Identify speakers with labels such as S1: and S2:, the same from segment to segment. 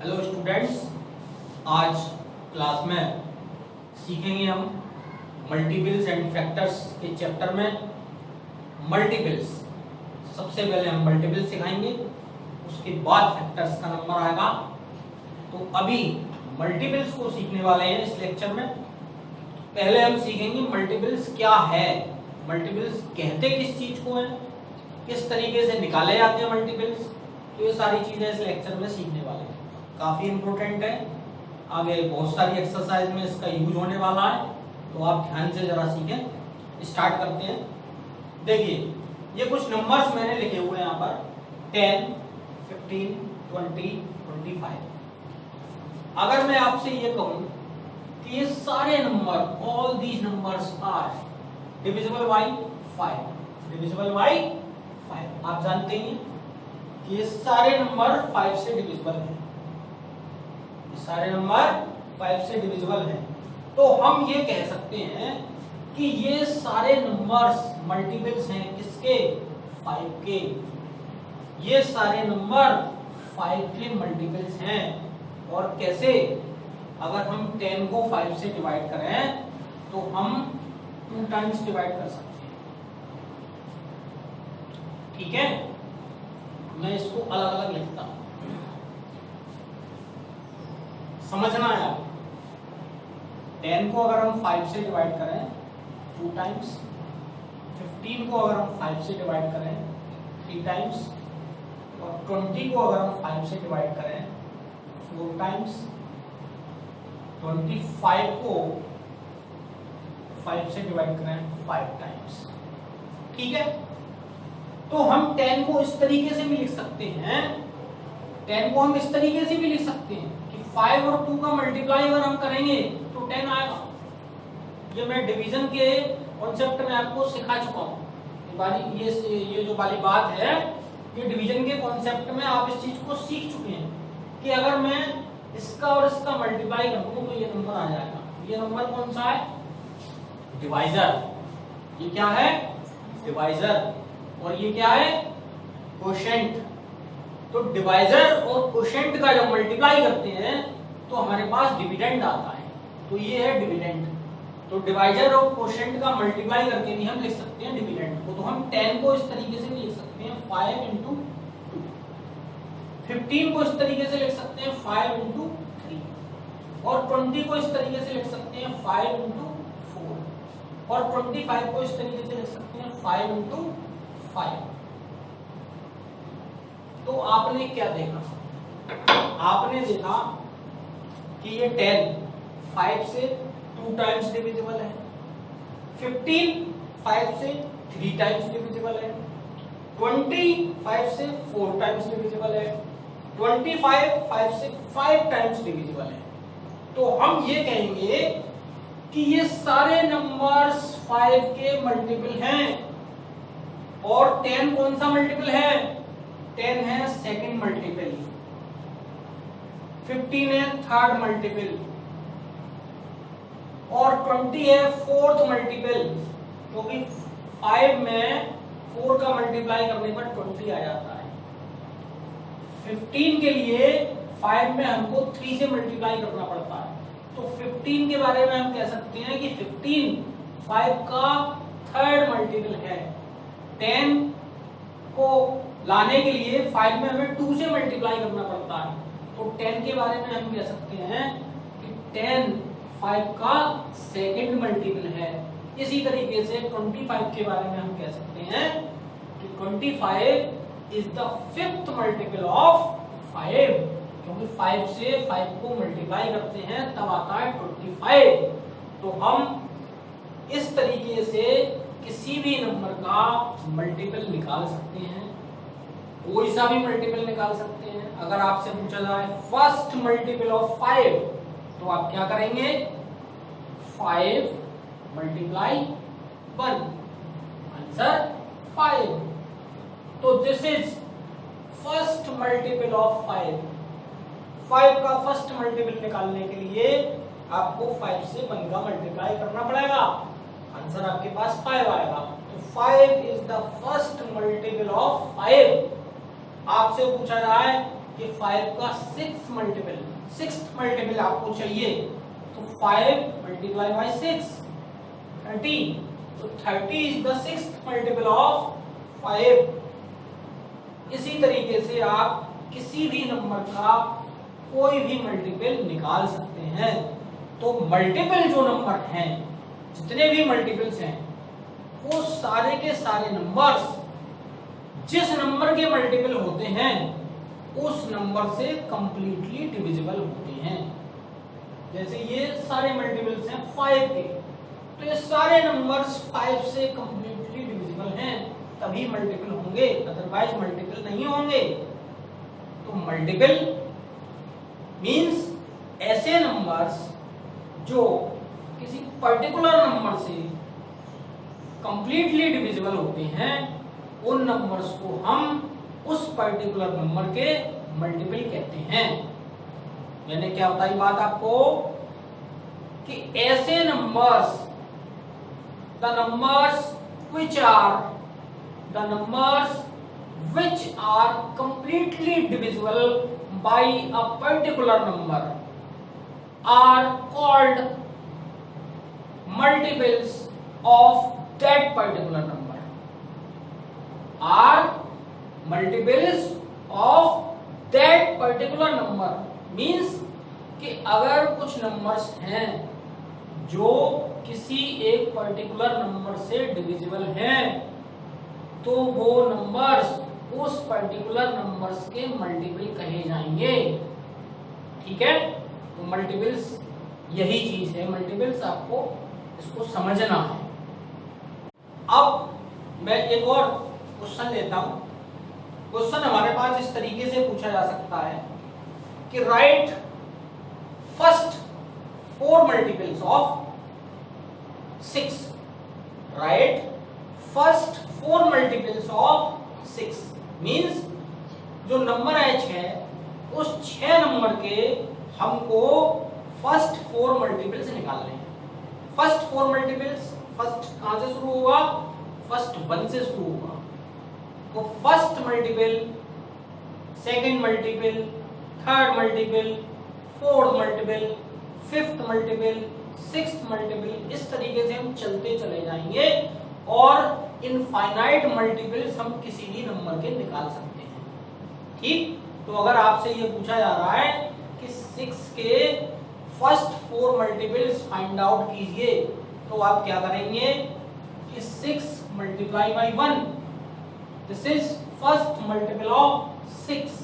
S1: Hello students, आज class में सीखेंगे हम मल्टीपल्स एंड फैक्टर्स के चैप्टर में मल्टीपल्स। सबसे पहले हम मल्टीपल्स सिखाएंगे, उसके बाद फैक्टर्स का नंबर आएगा। तो अभी मल्टीपल्स को सीखने वाले हैं इस लेक्चर में। पहले हम सीखेंगे मल्टीपल्स क्या है, मल्टीपल्स कहते किस चीज को है, किस तरीके से निकाले जाते हैं मल्टीपल्स। तो ये सारी चीजें इस लेक्चर में सीखने वाले हैं, काफी इंपॉर्टेंट है। आगे बहुत सारी एक्सरसाइज में इसका यूज होने वाला है, तो आप ध्यान से जरा सीखें। स्टार्ट करते हैं। देखिए, ये कुछ नंबर्स मैंने लिखे हुए हैं यहाँ पर 10, 15, 20, 25। अगर मैं आपसे ये कहूं कि ये सारे number, all these numbers are divisible by 5, divisible by 5, आप जानते हैं कि ये सारे नंबर 5 से डिविजिबल हैं, ये सारे नंबर 5 से डिविजिबल हैं। तो हम ये कह सकते हैं कि ये सारे नंबर्स मल्टीपल्स हैं किसके? 5 के। ये सारे नंबर 5 के मल्टीपल्स हैं। और कैसे? अगर हम 10 को 5 से डिवाइड करें तो हम 2 टाइम्स डिवाइड कर सकते हैं। ठीक है, मैं इसको अलग अलग लिखता हूं, समझना है आप। 10 को अगर हम 5 से डिवाइड करें 2 टाइम्स, 15 को अगर हम 5 से डिवाइड करें 3 टाइम्स, और 20 को अगर हम 5 से डिवाइड करें 4 टाइम्स, 25 को 5 से डिवाइड करें 5 टाइम्स। ठीक है, तो हम 10 को इस तरीके से भी लिख सकते हैं, 10 को हम इस तरीके से भी लिख सकते हैं कि 5 और 2 का मल्टीप्लाई अगर हम करेंगे तो 10 आएगा। ये मैं डिवीजन के कॉन्सेप्ट में आपको सिखा चुका हूँ। ये जो वाली बात है, ये डिवीजन के कॉन्सेप्ट में आप इस चीज को सीख चुके हैं कि अगर मैं इसका और इसका मल्टीप्लाई कर दूं तो ये नंबर आ जाएगा। ये नंबर कौन सा है? डिवाइजर। ये क्या है? डिवाइजर। और ये क्या है? कोशेंट। तो डिवाइजर और कोशेंट का जब मल्टीप्लाई करते हैं तो हमारे पास डिविडेंड आता है। तो ये है डिविडेंड। तो डिवाइजर और कोशेंट का मल्टीप्लाई करके भी हम लिख सकते हैं डिविडेंड को। तो हम 10 को इस तरीके से भी लिख सकते हैं 5 इंटू 2, 15 को इस तरीके से लिख सकते हैं 5 इंटू 3, और 20 को इस तरीके से लिख सकते हैं 5 इंटू 4, और 25 को इस तरीके से लिख सकते हैं 5 इंटू 5। तो आपने क्या देखा? आपने देखा कि ये 10 5 से 2 टाइम्स डिविजिबल है, 15 5 से 3 टाइम्स डिविजिबल है, 20 5 से 4 टाइम्स डिविजिबल है, 25 5 से 5 टाइम्स डिविजिबल है। तो हम ये कहेंगे कि ये सारे नंबर्स 5 के मल्टीपल हैं। और 10 कौन सा मल्टीपल है? 10 है सेकंड मल्टीपल, 15 है थर्ड मल्टीपल, और 20 है फोर्थ मल्टीपल। क्योंकि 5 में 4 का मल्टीप्लाई करने पर 20 आ जाता है। 15 के लिए 5 में हमको 3 से मल्टीप्लाई करना पड़ता है। तो 15 के बारे में हम कह सकते हैं कि 15 5 का थर्ड मल्टीपल है। 10 को लाने के लिए 5 में हमें 2 से मल्टीप्लाई करना पड़ता है। तो 10 के बारे में हम कह सकते हैं कि 10 5 का सेकंड मल्टीपल है। इसी तरीके से 25 के बारे में हम कह सकते हैं कि 25 is the fifth multiple of 5, क्योंकि 5 से 5 को मल्टीप्लाई करते हैं तब आता है 25। तो हम इस तरीके से किसी भी नंबर का मल्टीपल निकाल सकते हैं, कोई सा भी मल्टीपल निकाल सकते हैं। अगर आपसे पूछा जाए फर्स्ट मल्टीपल ऑफ 5, तो आप क्या करेंगे? 5 मल्टीप्लाई 1, आंसर 5। तो this is first multiple of 5। 5 का फर्स्ट मल्टीपल निकालने के लिए आपको 5 से 1 का मल्टीप्लाई करना पड़ेगा, आंसर आपके पास 5 आएगा। तो 5 is the first multiple of 5। आपसे पूछा जाए कि 5 का 6 मल्टीपल, 6th मल्टीपल आपको चाहिए तो 5 मल्टीप्लाई बाई 6 30, तो 30 is the 6th multiple of 5। इसी तरीके से आप किसी भी नंबर का कोई भी मल्टीपल निकाल सकते हैं। तो मल्टीपल जो नंबर हैं, जितने भी मल्टीपल्स हैं, वो सारे के सारे नंबर्स जिस नंबर के मल्टीपल होते हैं उस नंबर से कंप्लीटली डिविजिबल होते हैं। जैसे ये सारे मल्टीपल्स हैं 5 के, तो ये सारे नंबर्स 5 से कंप्लीटली डिविजिबल हैं, तभी मल्टीपल होंगे, अदरवाइज मल्टीपल नहीं होंगे। तो मल्टीपल मींस ऐसे नंबर्स जो किसी पर्टिकुलर नंबर से कंप्लीटली डिविजिबल होते हैं, उन नंबर्स को हम उस पर्टिकुलर नंबर के मल्टीपल कहते हैं। मैंने क्या बताई बात आपको कि ऐसे numbers, the numbers which are completely divisible by a particular number are called multiples of that particular number, are multiples of that particular number means कि अगर कुछ नंबर्स हैं जो किसी एक पर्टिकुलर नंबर से डिविजिबल हैं, तो वो नंबर्स उस पर्टिकुलर नंबर्स के मल्टीपल कहे जाएंगे। ठीक है, तो मल्टीपल्स यही चीज है, मल्टीपल्स आपको इसको समझना है। अब मैं एक और क्वेश्चन लेता हूं। क्वेश्चन हमारे पास इस तरीके से पूछा जा सकता है कि right first 4 multiples of 6, right first 4 multiples of 6 means जो नंबर है 6, उस 6 नंबर के हमको फर्स्ट 4 मल्टीपल्स निकालने हैं। फर्स्ट 4 मल्टीपल्स, फर्स्ट कहां से शुरू होगा? फर्स्ट 1 से शुरू होगा। तो first multiple, second multiple, third multiple, fourth multiple, fifth multiple, sixth multiple, इस तरीके से हम चलते चले जाएंगे और इनफाइनाइट मल्टीपल्स हम किसी भी नंबर के निकाल सकते हैं। ठीक, तो अगर आपसे ये पूछा जा रहा है कि 6 के फर्स्ट 4 मल्टीपल्स फाइंड आउट कीजिए, तो आप क्या करेंगे कि 6 multiply by 1, this is first multiple of 6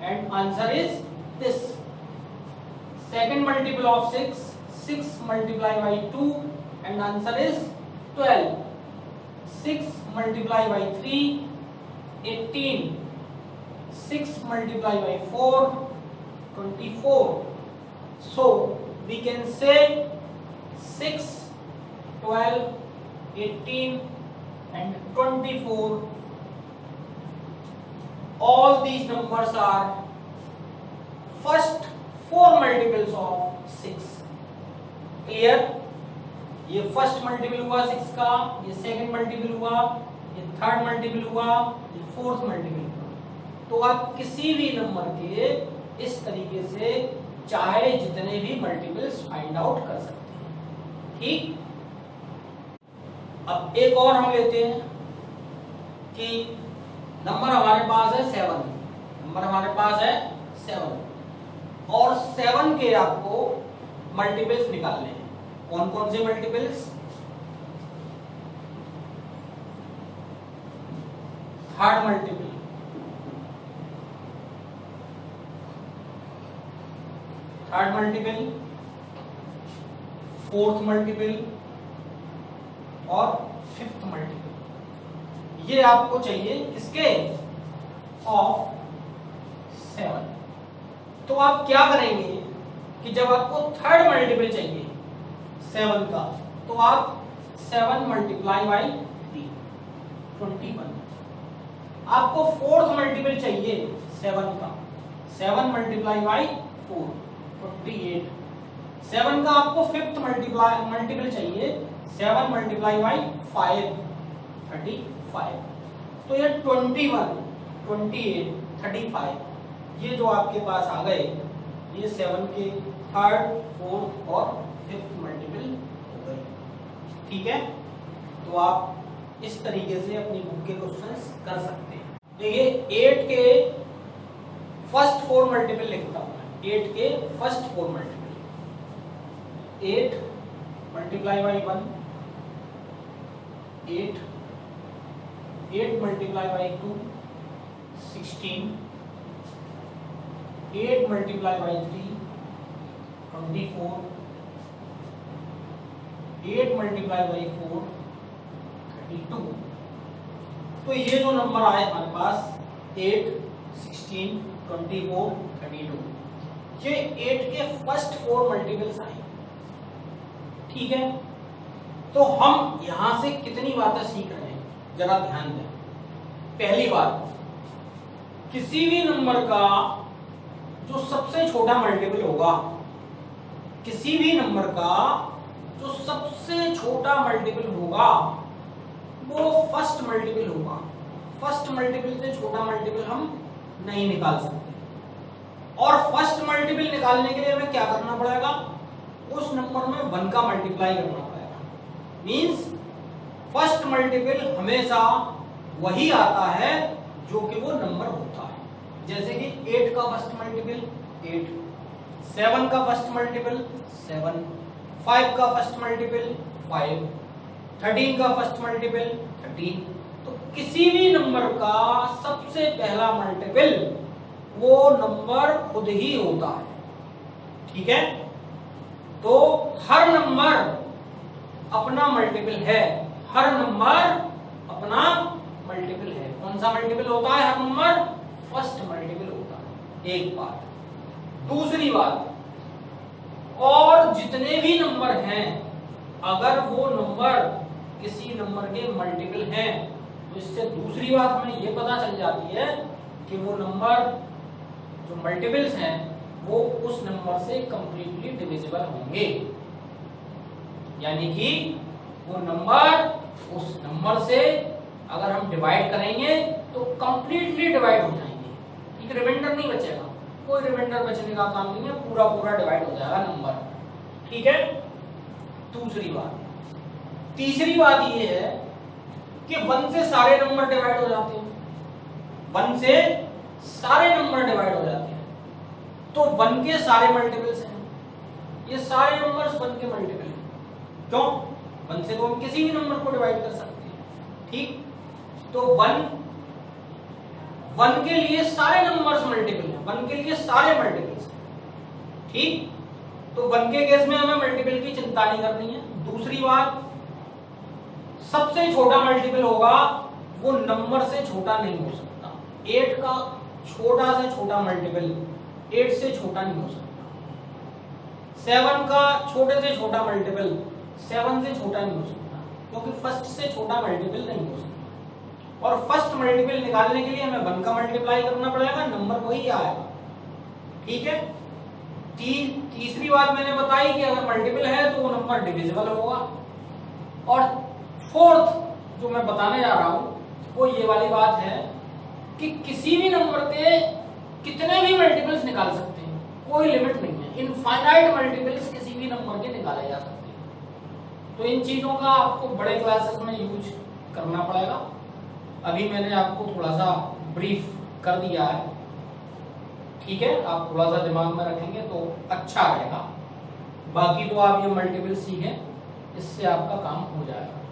S1: and answer is this. Second multiple of 6 multiply by 2 and answer is 12। 6 multiply by 3, 18. 6 multiply by 4, 24. So we can say 6, 12, 18 and 24. All these numbers are first 4 multiples of 6. Clear? ये first multiple हुआ 6 का, ये second multiple हुआ, ये third multiple हुआ, ये fourth multiple हुआ। तो आप किसी भी नंबर के इस तरीके से चाहे जितने भी मल्टीपल्स फाइंड आउट कर सकते हैं। ठीक, अब एक और हम लेते हैं कि नंबर हमारे पास है 7, नंबर हमारे पास है 7 और 7 के आपको मल्टीपल्स निकालने हैं। कौन कौन से multiples? Third multiple, third multiple, fourth multiple और फिफ्थ मल्टीपल। ये आपको चाहिए किसके? ऑफ 7। तो आप क्या करेंगे कि जब आपको थर्ड मल्टीपल चाहिए 7 का, तो आप 7 मल्टीप्लाई बाई 3, 21। आपको फोर्थ मल्टीपल चाहिए 7 का, 7 मल्टीप्लाई बाई 4, 28। 7 का आपको फिफ्थ मल्टीपल चाहिए 7 मल्टीप्लाई बाई 5, 35। तो ये 21, 28, 35 ये जो आपके पास आ गए ये 7 के थर्ड, फोर्थ और फिफ्थ मल्टीपल हो गए। ठीक है, तो आप इस तरीके से अपनी बुक के क्वेश्चंस कर सकते हैं। देखिए 8 के फर्स्ट 4 मल्टीपल लिखता हूं मैं। 8 के first 4 multiple, 8 multiply by 1, 8, 8 multiply by 2, 16, 8 multiply by 3, 24, 8 multiply by 4, 32। तो ये जो नंबर आए हमारे पास 8, 16, 24, 32, ये 8 के फर्स्ट 4 मल्टीपल्स आए। ठीक है, तो हम यहां से कितनी बातें सीख रहे हैं जरा ध्यान दें। पहली बात, किसी भी नंबर का जो सबसे छोटा मल्टीपल होगा, किसी भी नंबर का जो सबसे छोटा मल्टीपल होगा वो फर्स्ट मल्टीपल होगा। फर्स्ट मल्टीपल से छोटा मल्टीपल हम नहीं निकाल सकते। और फर्स्ट मल्टीपल निकालने के लिए हमें क्या करना पड़ेगा, उस नंबर में 1 का मल्टीप्लाई करना पड़ेगा। मींस फर्स्ट मल्टीपल हमेशा वही आता है जो कि वो नंबर होता है। जैसे कि 8 का फर्स्ट मल्टीपल 8, 7 का फर्स्ट मल्टीपल 7, 5 का फर्स्ट मल्टीपल 5, 13 का फर्स्ट मल्टीपल 13। तो किसी भी नंबर का सबसे पहला मल्टीपल वो नंबर खुद ही होता है। ठीक है, तो हर नंबर अपना मल्टीपल है, हर नंबर अपना मल्टीपल है। कौन सा मल्टीपल होता है हर नंबर? फर्स्ट मल्टीपल होता है। एक बात। दूसरी बात, और जितने भी नंबर हैं अगर वो नंबर किसी नंबर के मल्टीपल हैं तो इससे दूसरी बात हमें ये पता चल जाती है कि वो नंबर जो मल्टीपल्स हैं वो उस नंबर से कंप्लीटली डिविजिबल होंगे। यानी कि वो नंबर उस नंबर से अगर हम डिवाइड करेंगे तो कंप्लीटली डिवाइड हो जाएंगे। एक रिमाइंडर नहीं बचेगा, कोई रिमाइंडर बचने का काम नहीं है, पूरा पूरा डिवाइड हो जाएगा नंबर। ठीक है, दूसरी बात। तीसरी बात ये है कि 1 से सारे नंबर डिवाइड हो जाते हैं। 1 से सारे नंबर डिवाइड हो जाते हैं, तो 1 के सारे मल्टीपल्स हैं। ये सारे नंबर्स 1 के मल्टीपल हैं। क्यों? 1 से तो हम किसी भी नंबर को डिवाइड कर सकते हैं। ठीक, तो 1 के लिए सारे नंबर्स मल्टीपल हैं, 1 के लिए सारे मल्टीपल्स हैं। ठीक, तो 1 के केस में हमें मल्टीपल की चिंता नहीं करनी है। दूसरी बात, सबसे छोटा मल्टीपल होगा वो नंबर से छोटा नहीं हो सकता। 8 का छोटा से छोटा मल्टीपल 8 से छोटा नहीं हो सकता। 7 का छोटे से छोटा मल्टीपल 7 से छोटा नहीं हो सकता, क्योंकि फर्स्ट से छोटा मल्टीपल नहीं हो सकता। और फर्स्ट मल्टीपल निकालने के लिए हमें 1 का मल्टीप्लाई करना पड़ेगा, नंबर वही आएगा। ठीक है, तीसरी बात मैंने बताई कि अगर मल्टीपल है तो वो नंबर डिविजिबल होगा। और फोर्थ जो मैं बताने जा रहा हूं वो ये वाली बात है कि किसी भी नंबर के कितने भी मल्टीपल्स निकाल सकते हैं, कोई लिमिट नहीं है। इनफाइनाइट मल्टीपल्स किसी भी नंबर के निकाले जा सकते हैं। तो इन चीजों का आपको बड़े क्लासेस में यूज करना पड़ेगा। अभी मैंने आपको थोड़ा सा ब्रीफ कर दिया है। ठीक है, आप थोड़ा सा दिमाग में रखेंगे तो अच्छा रहेगा। बाकी तो आप ये मल्टीपल सीखें, इससे आपका काम हो जाएगा।